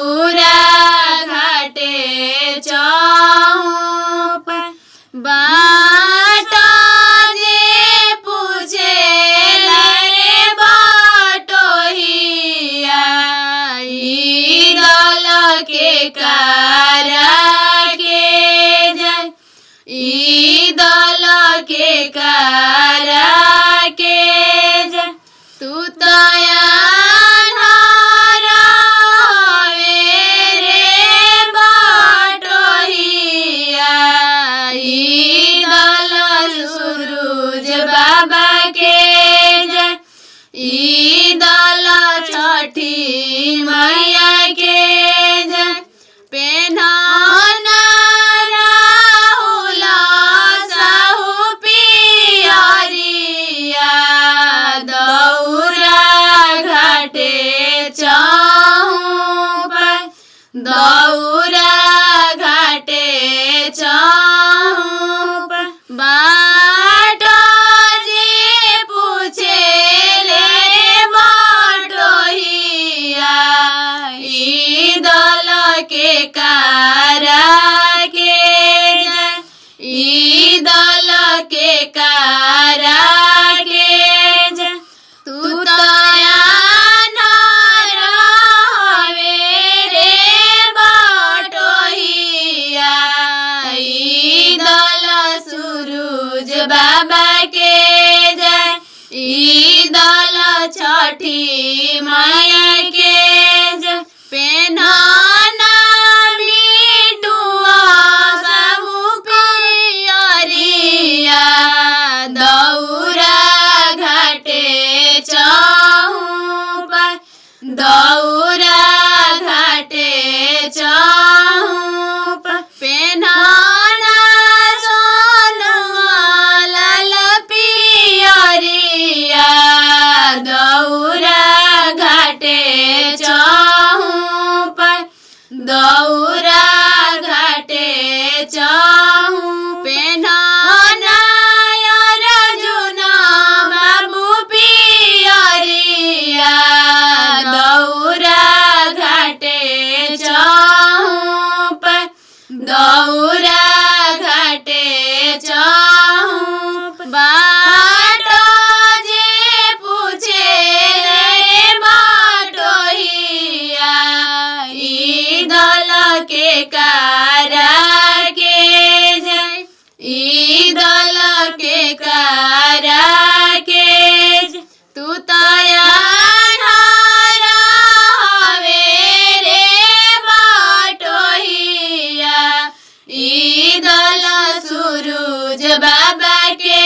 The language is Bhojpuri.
दौरा घाटे चौप बाटा जे पूछे रे बाटोहिया ई दल के कारा के जाय ई दल के कारा के जाय तू तया बाबा के जय ई दल छठी मैया के जय पेन्हना राहुल साहू पियरिया दौरा घाटे चौप दौरा घाटे चौप बाटा जे पूछे रे बाटोहिया ई दल के कारा के जाय ई दल के कारा के जाय तू तया न रहवे रे बाटोहिया ई दल सूरज बाबा के जाय ई दल छठी मैया के जाय पेन्हना बिटुआ साहू पियरिया दौरा घाटे चौप दौरा घाटे चौप पेन्हना लाल पियरिया दौरा घाटे चौप दौरा घाटे चौप पेन्हना अर्जुन बाबू पियरिया दौरा घाटे चौप दौरा घाटे चौप बाटो जे पूछे रे बाटोहिया ई दल के कारा के जाय ई दल के कारा के जाय तू तया रहवे रे बाटोहिया ई दल सूरज बाबा के